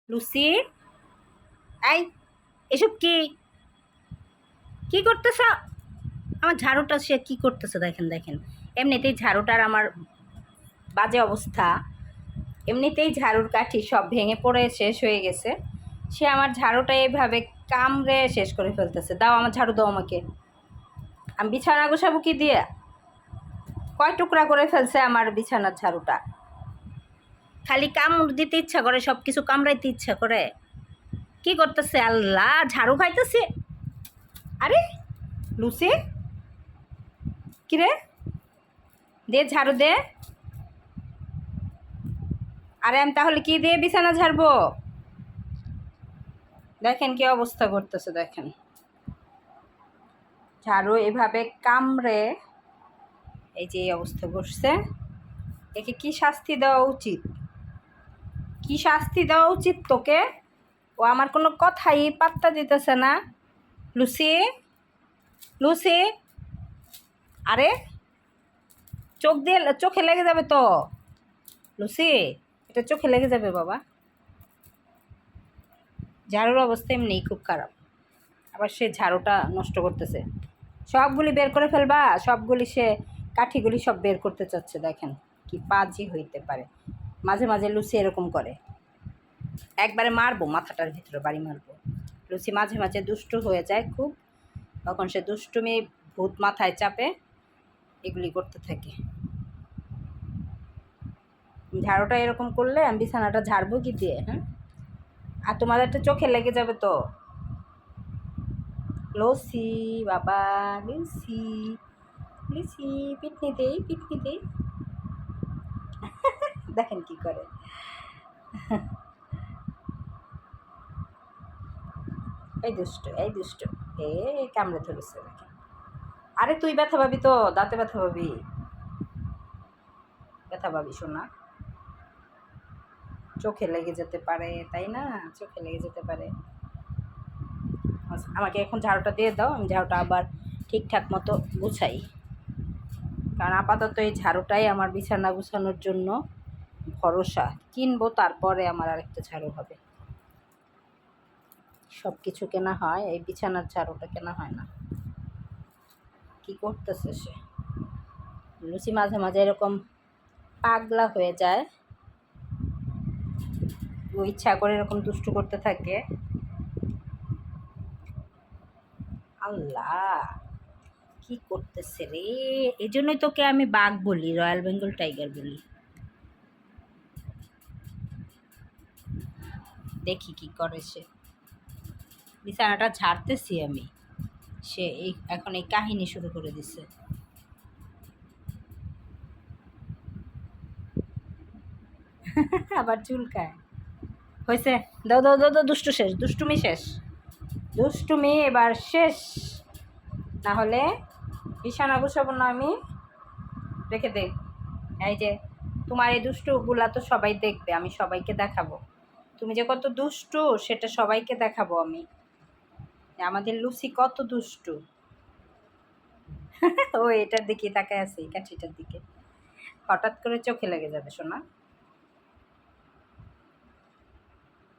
Lucy, এই এসব কি কি করতেছ? আমার ঝাড়ুটা সে কি করতেছে দেখেন দেখেন। এমনিতেই ঝাড়ুটার আমার বাজে অবস্থা, এমনিতেই ঝাড়ুর কাঠি সব ভেঙে পড়ে শেষ হয়ে গেছে। সে আমার ঝাড়ুটা এইভাবে কামড়ে শেষ করে ফেলতেছে। দাও আমার ঝাড়ু, দাও আমাকে। আমি বিছানা গোছাবো কি দিয়ে? কয় টুকরা করে ফেলছে আমার বিছানার ঝাড়ুটা। খালি কামড় দিতে ইচ্ছা করে, সব কিছু কামড়াইতে ইচ্ছা করে। কি করতেছে আল্লাহ? ঝাড়ু খাইতেছে। আরে লুসি, কিরে, দে ঝাড়ু দে। আরে আমি তাহলে কি দিয়ে বিছানা ঝাড়বো? দেখেন কি অবস্থা করতেছে, দেখেন। ঝাড়ু এভাবে কামড়ে এই যে এই অবস্থা করছে। একে কি শাস্তি দেওয়া উচিত? কি শাস্তি দেওয়া উচিত তোকে? ও আমার কোনো কথাই পাত্তা দিতেছে না। লুসি, লুসি, আরে চোখ দিয়ে, চোখে লেগে যাবে তো। লুসি, এটা চোখে লেগে যাবে বাবা। ঝাড়ুর অবস্থা এমনিই খুব খারাপ, আবার সে ঝাড়ুটা নষ্ট করতেছে। সবগুলি বের করে ফেলবা, সবগুলি সে কাঠিগুলি সব বের করতে চাচ্ছে। দেখেন কি পাজি হইতে পারে। মাঝে মাঝে লুসি এরকম করে, একবারে মারবো, মাথাটার ভিতরে বাড়ি মারবো। লুসি মাঝে মাঝে দুষ্টু হয়ে যায় খুব, তখন সে দুষ্টুমি ভূত মাথায় চাপে এগুলি করতে থাকে। ঝাড়ুটা এরকম করলে আমি বিছানাটা ঝাড়বো কি দিয়ে? হ্যাঁ, আর তোমাদের একটা চোখে লেগে যাবে তো। লুসি বাবা, লুসি, লুসি, পিটনি দেই, পিটনি দেই। দেখেন কি করে। এই দুষ্ট, এই দুষ্ট, এ কামড়ে ধরেছে দেখেন। আরে তুই ব্যথা পাবি তো, দাঁতে ব্যথা পাবি, ব্যথা পাবি শোনা। চোখে লেগে যেতে পারে, তাই না? চোখে লেগে যেতে পারে। আচ্ছা, আমাকে এখন ঝাড়ুটা দিয়ে দাও, আমি ঝাড়ুটা আবার ঠিকঠাক মতো গুছাই। কারণ আপাতত এই ঝাড়ুটাই আমার বিছানা গুছানোর জন্য ভরসা। কিনবো তারপরে আমার আরেকটা ঝাড়ু হবে। সব কিছু কেনা হয়, এই বিছানার ঝাড়ুটা কেনা হয় না। কি করতেছে সে? লুচি মাঝে মাঝে এরকম পাগলা হয়ে যায়, ও ইচ্ছা করে এরকম দুষ্টু করতে থাকে। আল্লাহ, কি করতেছে রে? এই জন্যই তোকে আমি বাঘ বলি, রয়্যাল বেঙ্গল টাইগার বলি। দেখি কি করে সে। বিছানাটা ঝাড়তেছি আমি, সে এই এখন এই কাহিনী শুরু করে দিছে। আবার চুলকায়। হয়েছে, দাও দাও দাও দাও, দুষ্টু শেষ, দুষ্টুমি শেষ, দুষ্টুমি এবার শেষ। না হলে বিছানা গুছাবো না আমি, রেখে দে। এই যে তোমার এই দুষ্টুগুলা তো সবাই দেখবে, আমি সবাইকে দেখাবো। তুমি যে কত দুষ্টু সেটা সবাইকে দেখাবো আমি, যে আমাদের লুসি কত দুষ্টু। ও এটার দিকে তাকায় আছে, এই কাঠিটার দিকে। হঠাৎ করে চোখে লেগে যাবে শোনা।